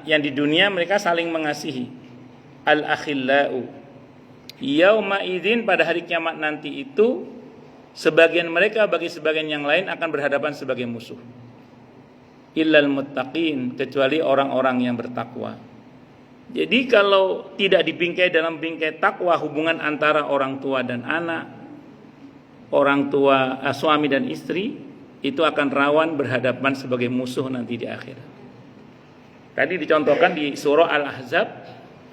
yang di dunia mereka saling mengasihi. Al-akhillau yauma idzin, pada hari kiamat nanti itu sebagian mereka bagi sebagian yang lain akan berhadapan sebagai musuh. Illal muttaqin, kecuali orang-orang yang bertakwa. Jadi kalau tidak dibingkai dalam bingkai takwa, hubungan antara orang tua dan anak, orang tua suami dan istri, itu akan rawan berhadapan sebagai musuh nanti di akhirat. Tadi dicontohkan di surah Al-Ahzab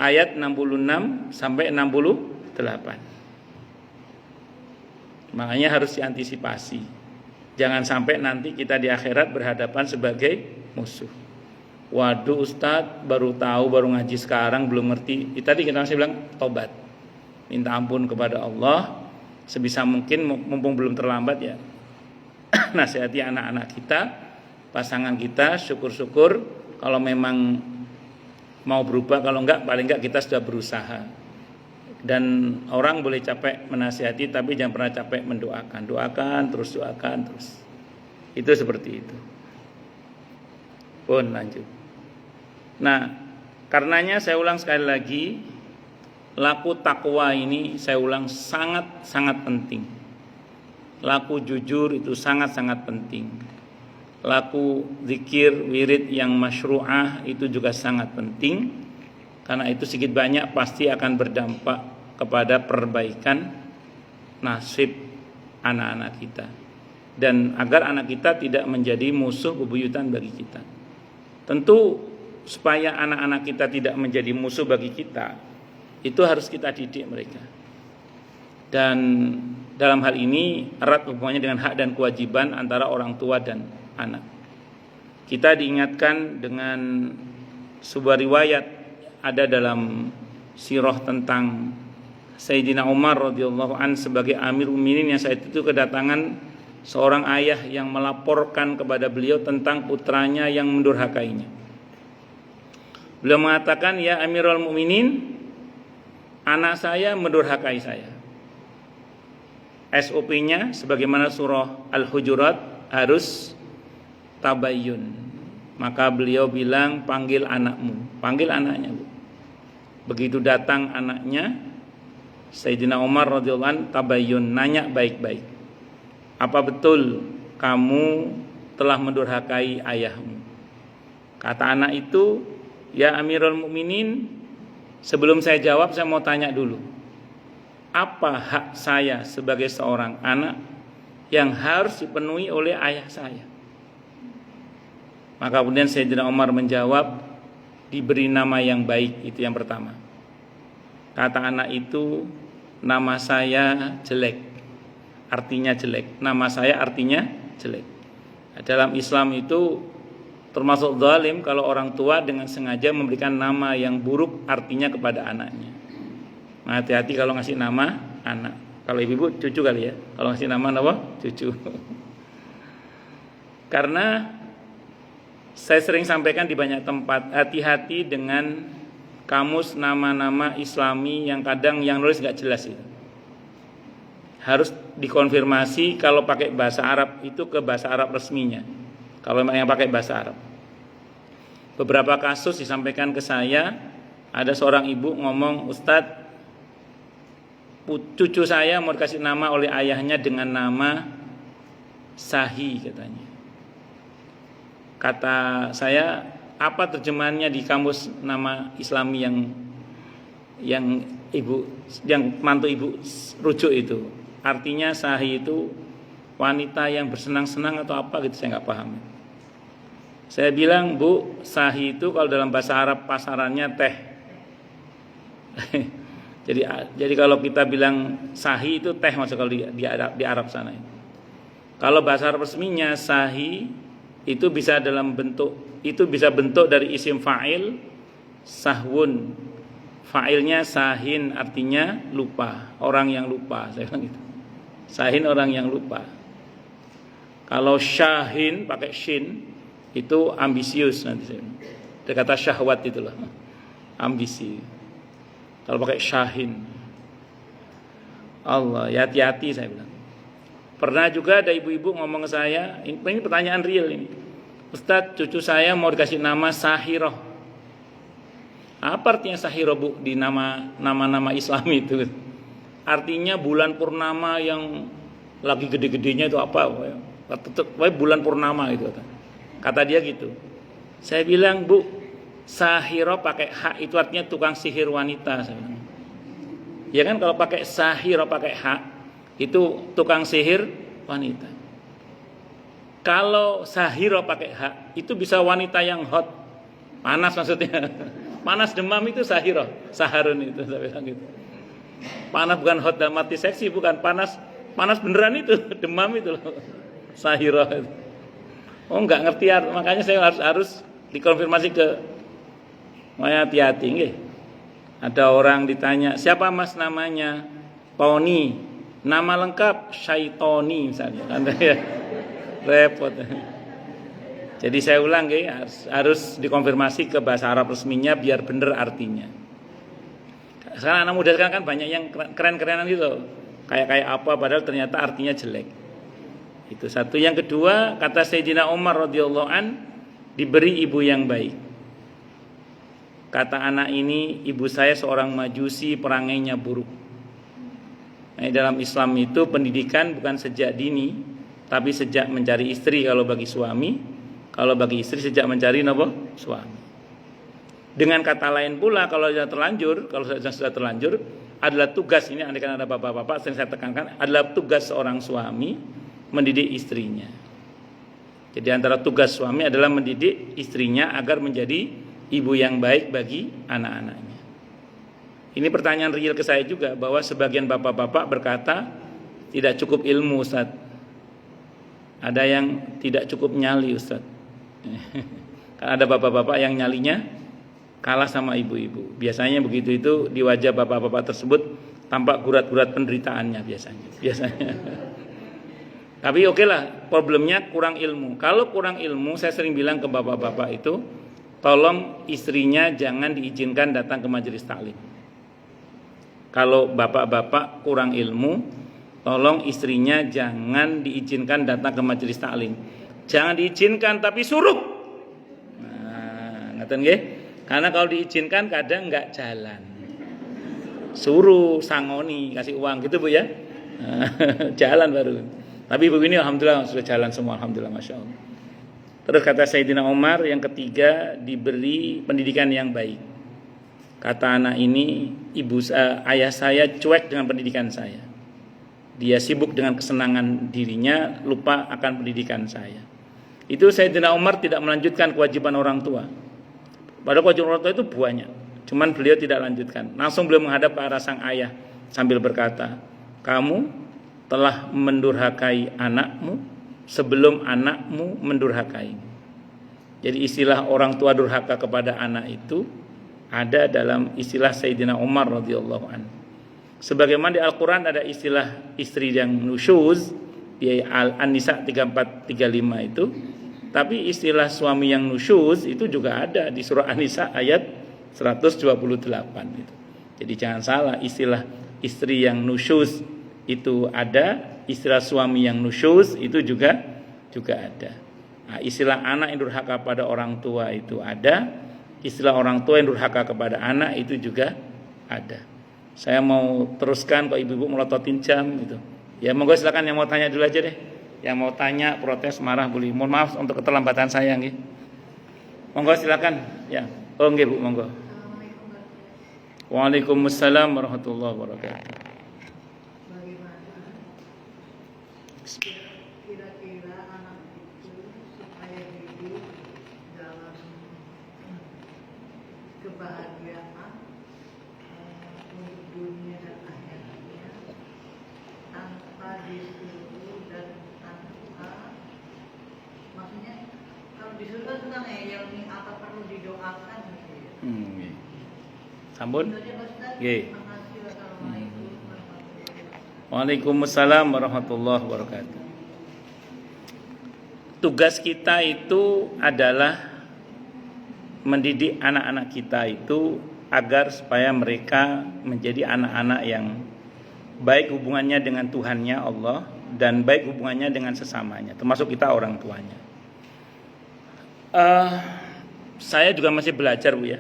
ayat 66 sampai 68. Makanya harus diantisipasi. Jangan sampai nanti kita di akhirat berhadapan sebagai musuh. Waduh Ustadz, baru tahu, baru ngaji sekarang, belum ngerti. Tadi kita masih bilang tobat, minta ampun kepada Allah sebisa mungkin, mumpung belum terlambat ya. Nasihati anak-anak kita, pasangan kita, syukur-syukur kalau memang mau berubah, kalau enggak paling enggak kita sudah berusaha. Dan orang boleh capek menasihati, tapi jangan pernah capek mendoakan. Doakan terus. Itu seperti itu. Pun lanjut. Nah, karenanya saya ulang sekali lagi, laku takwa ini saya ulang sangat penting. Laku jujur itu sangat penting. Laku zikir wirid yang masyru'ah itu juga sangat penting. Karena itu sedikit banyak pasti akan berdampak kepada perbaikan nasib anak-anak kita, dan agar anak kita tidak menjadi musuh bebuyutan bagi kita. Tentu supaya anak-anak kita tidak menjadi musuh bagi kita, itu harus kita didik mereka. Dan dalam hal ini erat hubungannya dengan hak dan kewajiban antara orang tua dan anak. Kita diingatkan dengan sebuah riwayat ada dalam sirah tentang Sayyidina Umar radhiyallahu an sebagai Amirul Mukminin yang saat itu kedatangan seorang ayah yang melaporkan kepada beliau tentang putranya yang mendurhakainya. Beliau mengatakan, "Ya Amirul Mukminin, anak saya mendurhakai saya." SOP-nya sebagaimana surah Al-Hujurat harus tabayyun. Maka beliau bilang, "Panggil anakmu." Panggil anaknya, Bu. Begitu datang anaknya, Sayyidina Umar radhiyallahu anhu tabayyun, nanya baik-baik. "Apa betul kamu telah mendurhakai ayahmu?" Kata anak itu, "Ya Amirul Mukminin, sebelum saya jawab saya mau tanya dulu. Apa hak saya sebagai seorang anak yang harus dipenuhi oleh ayah saya?" Maka kemudian Sayyidina Umar menjawab, "Diberi nama yang baik," itu yang pertama. Kata anak itu, "Nama saya jelek." Artinya jelek. Nama saya artinya jelek. Dalam Islam itu termasuk zalim kalau orang tua dengan sengaja memberikan nama yang buruk artinya kepada anaknya. Nah, hati-hati kalau ngasih nama anak. Kalau ibu cucu kali ya. Kalau ngasih nama apa? Cucu. Karena saya sering sampaikan di banyak tempat, hati-hati dengan kamus nama-nama Islami yang kadang yang nulis gak jelas itu. Harus dikonfirmasi kalau pakai bahasa Arab itu ke bahasa Arab resminya. Kalau memang yang pakai bahasa Arab. Beberapa kasus disampaikan ke saya, ada seorang ibu ngomong, "Ustadz, cucu saya mau dikasih nama oleh ayahnya dengan nama Sahi," katanya. Kata saya, "Apa terjemahannya di kamus nama Islami yang mantu ibu rujuk itu?" Artinya Sahi itu wanita yang bersenang-senang atau apa gitu, saya nggak paham. Saya bilang, "Bu, Sahi itu kalau dalam bahasa Arab pasarannya teh." Jadi kalau kita bilang Sahi itu teh, maksud kalau di Arab sana. Kalau bahasa Arab resminya Sahi itu bisa bentuk dari isim fa'il sahwun. Fa'ilnya sahin, artinya lupa, orang yang lupa, saya bilang gitu. Sahin, orang yang lupa. Kalau syahin pakai shin itu ambisius nanti saya bilang. Ada kata syahwat itulah, ambisi. Kalau pakai syahin, Allah, ya hati-hati saya bilang. Pernah juga ada ibu-ibu ngomong ke saya, ini pertanyaan real ini. "Ustadz, cucu saya mau dikasih nama Sahirah." Apa artinya sahiro, Bu, di nama-nama Islam itu? Artinya bulan purnama yang lagi gede-gedenya itu apa? Bulan purnama itu. Kata dia gitu. Saya bilang, Bu, sahiro pakai hak itu artinya tukang sihir wanita. Saya bilang. Ya kan, kalau pakai sahiro pakai hak itu tukang sihir wanita. Kalau sahiro pakai hak itu bisa wanita yang hot, panas maksudnya. Panas demam itu sahiro, saharun itu, saya bilang gitu. Panas bukan hot dan mati seksi, bukan panas beneran itu, demam itu loh, sahiro itu. Oh, nggak ngerti, makanya saya harus dikonfirmasi ke, hati-hati nggih. Ada orang ditanya, siapa Mas namanya? Tony. Nama lengkap Syaitoni misalnya. Kan ya repot. Jadi saya ulang harus dikonfirmasi ke bahasa Arab resminya biar benar artinya. Sekarang anak muda sekarang kan banyak yang keren-kerenan gitu. Kayak apa padahal ternyata artinya jelek. Itu satu. Yang kedua, kata Sayyidina Umar radhiyallahu an, diberi ibu yang baik. Kata anak ini, ibu saya seorang majusi, perangainya buruk. Nah, dalam Islam itu pendidikan bukan sejak dini, tapi sejak mencari istri kalau bagi suami. Kalau bagi istri sejak mencari suami. Dengan kata lain pula, kalau sudah terlanjur, adalah tugas ini, andai kan ada bapak-bapak, sering saya tekankan, adalah tugas seorang suami mendidik istrinya. Jadi antara tugas suami adalah mendidik istrinya agar menjadi ibu yang baik bagi anak-anaknya. Ini pertanyaan real ke saya juga, bahwa sebagian bapak-bapak berkata tidak cukup ilmu, Ustaz. Ada yang tidak cukup nyali, Ustaz. Kan ada bapak-bapak yang nyalinya kalah sama ibu-ibu. Biasanya begitu, itu di wajah bapak-bapak tersebut tampak gurat-gurat penderitaannya biasanya. Tapi oke lah, problemnya kurang ilmu. Kalau kurang ilmu, saya sering bilang ke bapak-bapak itu, tolong istrinya jangan diizinkan datang ke majelis taklim. Kalau bapak-bapak kurang ilmu, tolong istrinya jangan diizinkan datang ke majelis taklim. Jangan diizinkan tapi suruh. Nah, ngaten nggih? Karena kalau diizinkan kadang enggak jalan. Suruh, sangoni, kasih uang gitu, Bu ya. Jalan baru. Tapi ibu ini alhamdulillah sudah jalan semua, alhamdulillah, masya Allah. Terus kata Sayyidina Umar, yang ketiga, diberi pendidikan yang baik. Kata anak ini, ayah saya cuek dengan pendidikan saya. Dia sibuk dengan kesenangan dirinya, lupa akan pendidikan saya. Itu Sayyidina Umar tidak melanjutkan kewajiban orang tua. Padahal kewajiban orang tua itu banyak, cuman beliau tidak lanjutkan. Langsung beliau menghadap ke arah sang ayah sambil berkata, kamu telah mendurhakai anakmu sebelum anakmu mendurhakai. Jadi istilah orang tua durhaka kepada anak itu ada dalam istilah Sayyidina Umar radhiyallahu anhu. Sebagaimana di Al-Quran ada istilah istri yang nusyuz, di An-Nisa 34-35 itu. Tapi istilah suami yang nusyuz itu juga ada di surah An-Nisa ayat 128 itu. Jadi jangan salah, istilah istri yang nusyuz itu ada, istilah suami yang nusyuz itu juga ada. Nah, istilah anak yang durhaka pada orang tua itu ada, istilah orang tua yang durhaka kepada anak itu juga ada. Saya mau teruskan, kok ibu-ibu melototin jam gitu. Ya monggo silakan, yang mau tanya dulu aja deh. Yang mau tanya, protes, marah boleh. Mohon maaf untuk keterlambatan saya nggih. Monggo silakan. Ya. Oh nggih Bu, monggo. Waalaikumsalam warahmatullahi wabarakatuh. Kira-kira anak itu supaya hidup dalam kebahagiaan untuk dunia dan akhiratnya tanpa disuruh dan tanpa, maksudnya kalau disuruh kan senang ya, yang apa perlu didoakan gitu ya. Sampun? Nggih. Terima kasih. Wassalamualaikum warahmatullahi wabarakatuh. Waalaikumsalam warahmatullahi wabarakatuh. Tugas kita itu adalah mendidik anak-anak kita itu agar supaya mereka menjadi anak-anak yang baik hubungannya dengan Tuhannya Allah dan baik hubungannya dengan sesamanya, termasuk kita orang tuanya. Saya juga masih belajar Bu ya.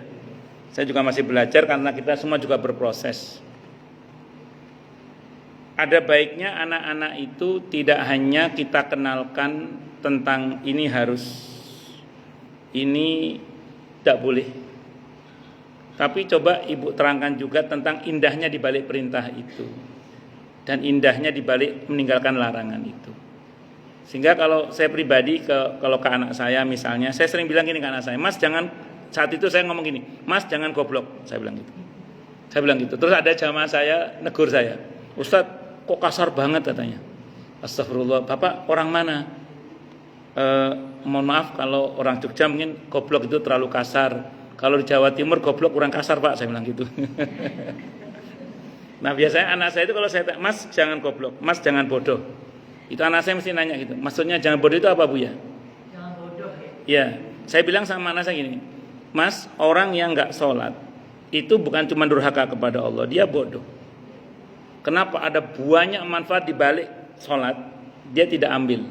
Saya juga masih belajar karena kita semua juga berproses. Ada baiknya anak-anak itu tidak hanya kita kenalkan tentang ini harus, ini tidak boleh. Tapi coba ibu terangkan juga tentang indahnya di balik perintah itu dan indahnya di balik meninggalkan larangan itu. Sehingga kalau saya pribadi kalau ke anak saya misalnya, saya sering bilang gini ke anak saya, Mas jangan, saat itu saya ngomong gini, Mas jangan goblok, saya bilang gitu. Terus ada jamaah saya negur saya, Ustadz kok kasar banget katanya. Astagfirullah, Bapak orang mana? Mohon maaf kalau orang Jogja mungkin goblok itu terlalu kasar. Kalau di Jawa Timur goblok kurang kasar Pak, saya bilang gitu. Nah biasanya anak saya itu kalau saya tanya, Mas jangan goblok, Mas jangan bodoh, itu anak saya mesti nanya gitu, maksudnya jangan bodoh itu apa Bu ya? Jangan bodoh ya. Ya, saya bilang sama anak saya gini, Mas orang yang nggak sholat itu bukan cuma durhaka kepada Allah, dia bodoh. Kenapa? Ada banyak manfaat di balik sholat, dia tidak ambil.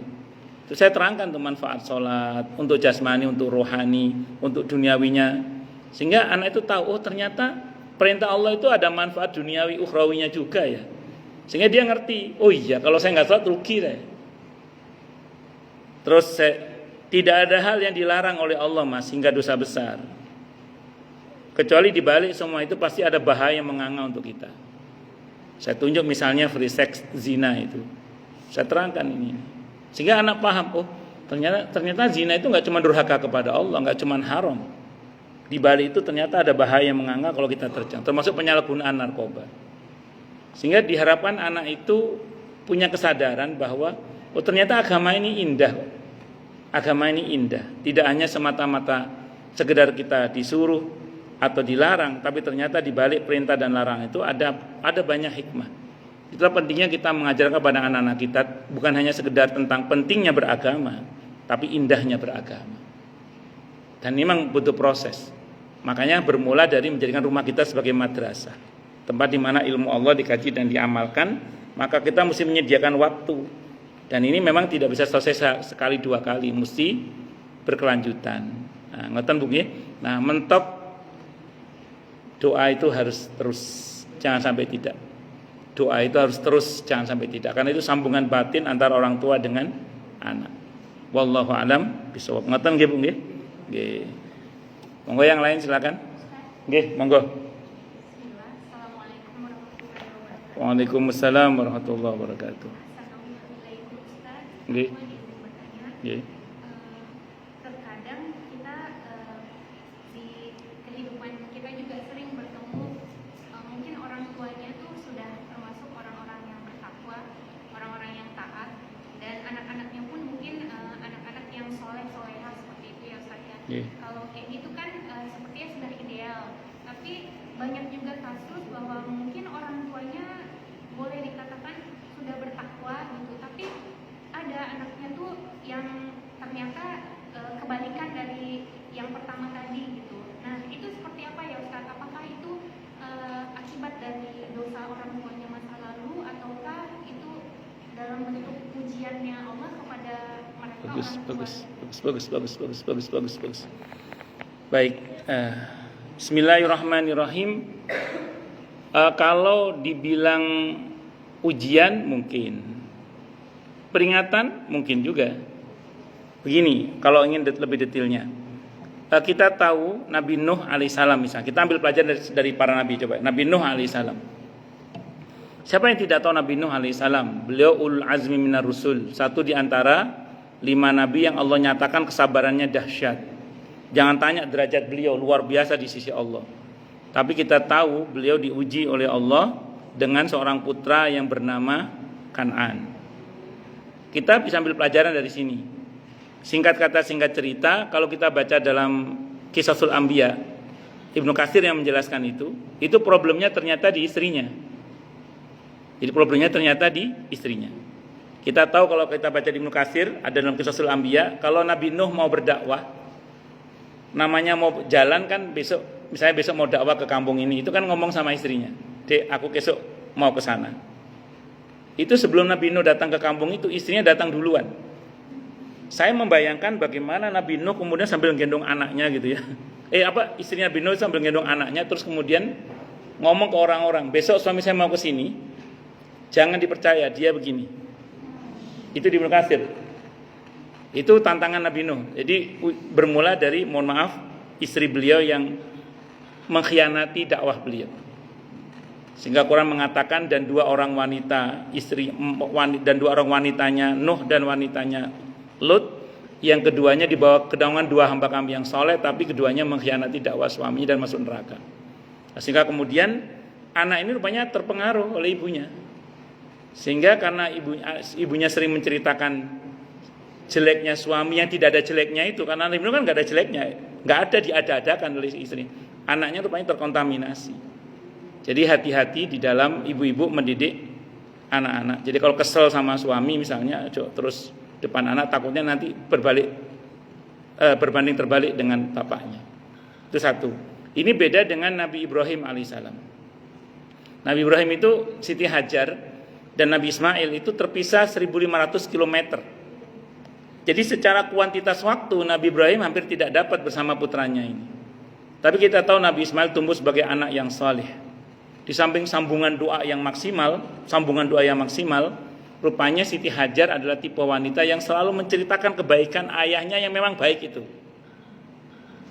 Terus saya terangkan tuh manfaat sholat untuk jasmani, untuk rohani, untuk duniawinya, sehingga anak itu tahu, oh ternyata perintah Allah itu ada manfaat duniawi ukhrawinya juga ya. Sehingga dia ngerti, oh iya kalau saya nggak sholat rugi deh. Terus tidak ada hal yang dilarang oleh Allah Mas hingga dosa besar. Kecuali di balik semua itu pasti ada bahaya yang menganga untuk kita. Saya tunjuk misalnya free sex, zina itu. Saya terangkan ini. Sehingga anak paham, oh ternyata zina itu nggak cuma durhaka kepada Allah, nggak cuma haram. Di balik itu ternyata ada bahaya yang menganga kalau kita terjang, termasuk penyalahgunaan narkoba. Sehingga diharapkan anak itu punya kesadaran bahwa oh ternyata agama ini indah. Agama ini indah. Tidak hanya semata-mata sekedar kita disuruh atau dilarang, tapi ternyata di balik perintah dan larangan itu ada banyak hikmah. Itulah pentingnya kita mengajarkan kepada anak-anak kita bukan hanya sekedar tentang pentingnya beragama, tapi indahnya beragama. Dan memang butuh proses. Makanya bermula dari menjadikan rumah kita sebagai madrasah, tempat di mana ilmu Allah dikaji dan diamalkan. Maka kita mesti menyediakan waktu. Dan ini memang tidak bisa selesai sekali dua kali, mesti berkelanjutan. Nah, ngoten Bu nggih. Nah, mentok doa itu harus terus, jangan sampai tidak. Doa itu harus terus, jangan sampai tidak. Karena itu sambungan batin antara orang tua dengan anak. Wallahu a'lam bishawab. Ngoten nggih Bu nggih. Nggih. Monggo yang lain silakan. Nggih, monggo. Assalamualaikum warahmatullahi wabarakatuh. Waalaikumsalam warahmatullahi wabarakatuh. Nggih. Nggih. Terkadang kita di kehidupan kita juga sering bertemu mungkin orang tuanya tuh sudah termasuk orang-orang yang bertakwa, orang-orang yang taat, dan anak-anaknya pun mungkin anak-anak yang soleh-solehah seperti itu ya Ustaz ya. Yeah. Kalau kayak gitu kan sepertinya sudah ideal, tapi banyak juga kasus bahwa mungkin orang tuanya boleh dikatakan sudah bertakwa gitu, tapi ada anaknya tuh yang ternyata kebalikan dari yang pertama tadi gitu. Nah itu seperti apa ya Ustaz? Apakah itu akibat dari dosa orang tuanya masa lalu, ataukah itu dalam bentuk ujiannya Allah kepada mereka Bagus. Baik, bismillahirrahmanirrahim. Kalau dibilang ujian mungkin, peringatan mungkin juga. Begini, kalau ingin lebih detailnya, kita tahu Nabi Nuh alaihissalam misalnya, kita ambil pelajaran dari para nabi. Coba Nabi Nuh alaihissalam. Siapa yang tidak tahu Nabi Nuh alaihissalam? Beliau ulul azmi minar rusul, satu di antara 5 nabi yang Allah nyatakan kesabarannya dahsyat. Jangan tanya derajat beliau luar biasa di sisi Allah. Tapi kita tahu beliau diuji oleh Allah dengan seorang putra yang bernama Kan'an. Kita bisa ambil pelajaran dari sini. Singkat kata singkat cerita, kalau kita baca dalam Qisasul Anbiya, Ibnu Katsir yang menjelaskan itu problemnya ternyata di istrinya. Jadi problemnya ternyata di istrinya. Kita tahu kalau kita baca di Ibnu Katsir, ada dalam Qisasul Anbiya, kalau Nabi Nuh mau berdakwah, namanya mau jalan kan besok, misalnya besok mau dakwah ke kampung ini, itu kan ngomong sama istrinya, "Dek, aku besok mau ke sana." Itu sebelum Nabi Nuh datang ke kampung itu, istrinya datang duluan. Saya membayangkan bagaimana Nabi Nuh kemudian sambil gendong anaknya gitu ya. istrinya Nabi Nuh sambil gendong anaknya, terus kemudian ngomong ke orang-orang, besok suami saya mau ke sini, jangan dipercaya, dia begini. Itu di Ibnu Katsir. Itu tantangan Nabi Nuh. Jadi bermula dari, mohon maaf, istri beliau yang mengkhianati dakwah beliau. Sehingga Quran mengatakan dan dua orang wanita dan dua orang wanitanya Nuh dan wanitanya Lut, yang keduanya dibawa ke daungan dua hamba kami yang soleh, tapi keduanya mengkhianati dakwah suaminya dan masuk neraka. Sehingga kemudian anak ini rupanya terpengaruh oleh ibunya. Sehingga karena ibunya sering menceritakan jeleknya suami yang tidak ada jeleknya itu, karena Nabi Nuh kan nggak ada jeleknya, nggak ada, diada-adakan oleh istri. Anaknya rupanya terkontaminasi. Jadi hati-hati di dalam ibu-ibu mendidik anak-anak. Jadi kalau kesel sama suami misalnya, terus depan anak, takutnya nanti berbanding terbalik dengan bapaknya. Itu satu. Ini beda dengan Nabi Ibrahim alaihissalam. Nabi Ibrahim itu Siti Hajar dan Nabi Ismail itu terpisah 1.500 km. Jadi secara kuantitas waktu Nabi Ibrahim hampir tidak dapat bersama putranya ini. Tapi kita tahu Nabi Ismail tumbuh sebagai anak yang saleh. Di samping sambungan doa yang maksimal, rupanya Siti Hajar adalah tipe wanita yang selalu menceritakan kebaikan ayahnya yang memang baik itu.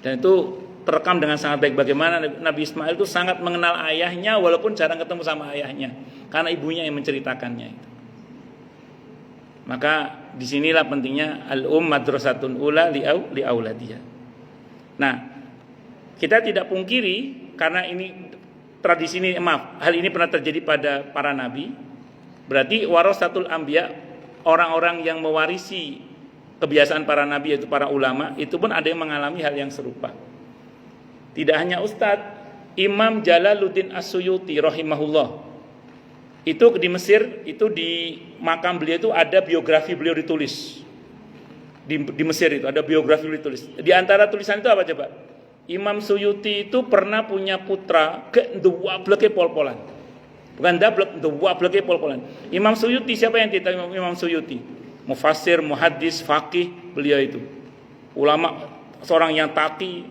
Dan itu terekam dengan sangat baik bagaimana Nabi Ismail itu sangat mengenal ayahnya walaupun jarang ketemu sama ayahnya, karena ibunya yang menceritakannya itu. Maka disinilah pentingnya madrasatun ula li auladiha. Nah, kita tidak pungkiri karena ini tradisi ini, hal ini pernah terjadi pada para nabi. Berarti warasatul anbiya, orang-orang yang mewarisi kebiasaan para nabi yaitu para ulama, itu pun ada yang mengalami hal yang serupa. Tidak hanya Ustadz, Imam Jalaluddin As-Suyuti rahimahullah, itu di Mesir, itu di makam beliau itu ada biografi beliau ditulis. Di Mesir itu ada biografi beliau ditulis. Di antara tulisan itu apa coba? Imam Suyuti itu pernah punya putra ke nduwableke pol-polan. Bukan dablek, nduwableke pol-polan. Imam Suyuti, siapa yang tidak tahu Imam Suyuti? Mufassir, muhaddis, faqih beliau itu. Ulama, seorang yang taqi,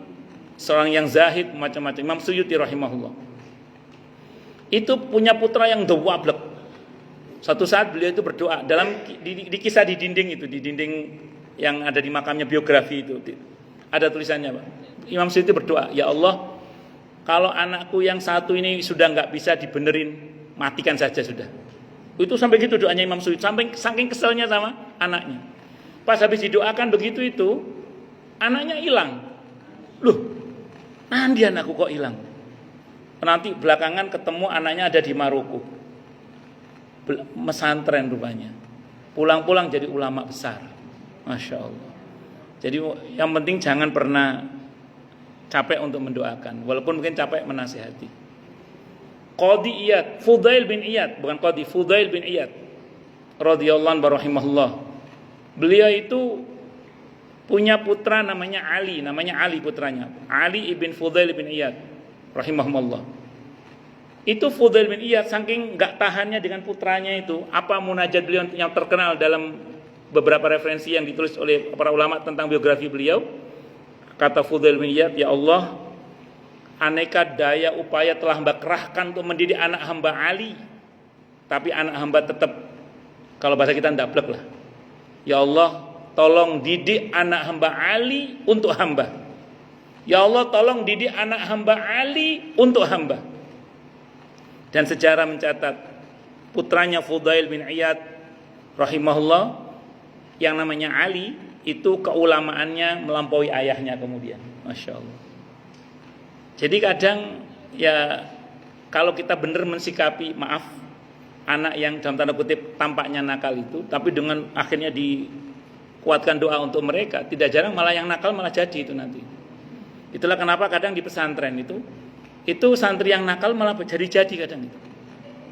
seorang yang zahid, macam-macam. Imam Suyuti rahimahullah. Itu punya putra yang nduwablek. Suatu saat beliau itu berdoa dalam di kisah di dinding itu, di dinding yang ada di makamnya biografi itu. Ada tulisannya, Pak. Imam Suyuti berdoa, ya Allah, kalau anakku yang satu ini sudah nggak bisa dibenerin, matikan saja sudah. Itu sampai gitu doanya Imam Suyuti, sampai saking keselnya sama anaknya. Pas habis didoakan begitu itu, anaknya hilang. Loh, nanti anakku kok hilang? Nanti belakangan ketemu anaknya ada di Maroko, mesantren rupanya. Pulang-pulang jadi ulama besar, masya Allah. Jadi yang penting jangan pernah capek untuk mendoakan, walaupun mungkin capek menasihati. Qadhi Iyad, Fudail bin Iyad, bukan Qadhi, Fudail bin Iyad radhiyallahu anhu rahimahullah. Beliau itu punya putra namanya Ali putranya. Ali ibn Fudail bin Iyad rahimahullah. Itu Fudail bin Iyad saking enggak tahannya dengan putranya itu, apa munajat beliau yang terkenal dalam beberapa referensi yang ditulis oleh para ulama tentang biografi beliau. Kata Fudail bin Iyad, ya Allah, aneka daya upaya telah hamba kerahkan untuk mendidik anak hamba Ali, tapi anak hamba tetap, kalau bahasa kita ndablek lah. Ya Allah, tolong didik anak hamba Ali untuk hamba. Ya Allah, tolong didik anak hamba Ali untuk hamba. Dan sejarah mencatat putranya Fudail bin Iyad rahimahullah yang namanya Ali itu keulamaannya melampaui ayahnya kemudian, masya Allah. Jadi kadang ya kalau kita benar mensikapi, maaf, anak yang dalam tanda kutip tampaknya nakal itu, tapi dengan akhirnya dikuatkan doa untuk mereka, tidak jarang malah yang nakal malah jadi itu nanti. Itulah kenapa kadang di pesantren itu santri yang nakal malah jadi kadang itu.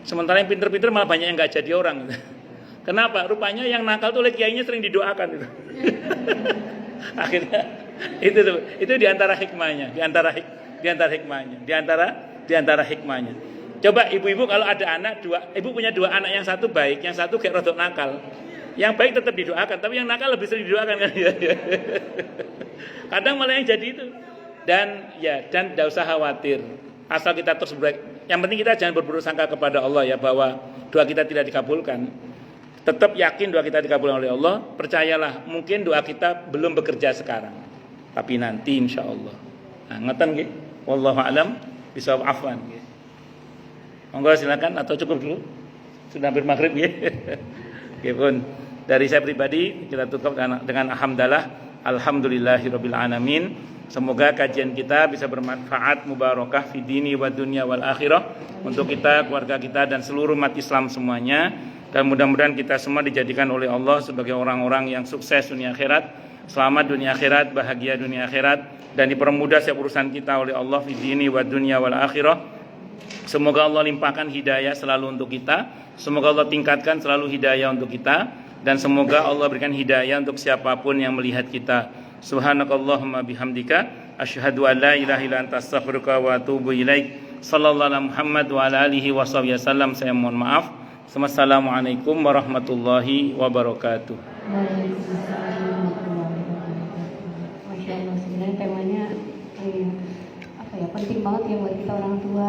Sementara yang pinter-pinter malah banyak yang nggak jadi orang gitu. Kenapa? Rupanya yang nakal tuh oleh kiainya sering didoakan itu. Akhirnya itu diantara hikmahnya, diantara hikmahnya. Coba ibu-ibu kalau ada anak dua, ibu punya dua anak, yang satu baik, yang satu kayak rodok nakal. Yang baik tetap didoakan, tapi yang nakal lebih sering didoakan kan. Kadang malah yang jadi itu dan tidak usah khawatir. Asal kita terus yang penting kita jangan berburuk sangka kepada Allah ya, bahwa doa kita tidak dikabulkan. Tetap yakin doa kita dikabulkan oleh Allah. Percayalah, mungkin doa kita belum bekerja sekarang, tapi nanti insya Allah. Nah, ngeten nggih. Wallahu a'lam bishawab. Afwan nggih. Monggo silakan atau cukup dulu. Sudah hampir maghrib nggih. Nggih pun. Dari saya pribadi kita tutup dengan alhamdulillahirabbil alamin. Semoga kajian kita bisa bermanfaat, mubarakah fi dini wa dunya wal akhirah untuk kita, keluarga kita dan seluruh umat Islam semuanya. Dan mudah-mudahan kita semua dijadikan oleh Allah sebagai orang-orang yang sukses dunia akhirat, selamat dunia akhirat, bahagia dunia akhirat, dan dipermudah setiap urusan kita oleh Allah fi dini wa dunya wal akhirah. Semoga Allah limpahkan hidayah selalu untuk kita. Semoga Allah tingkatkan selalu hidayah untuk kita, dan semoga Allah berikan hidayah untuk siapapun yang melihat kita. Subhanakallahumma bihamdika asyhadu an la ilaha illa anta astaghfiruka wa atubu ilaik. Sallallahu alaihi Muhammad wa ala alihi washabihi wasallam. Saya mohon maaf. Assalamualaikum warahmatullahi wabarakatuh. Masya Allah, sebenarnya temanya penting banget ya buat kita orang tua.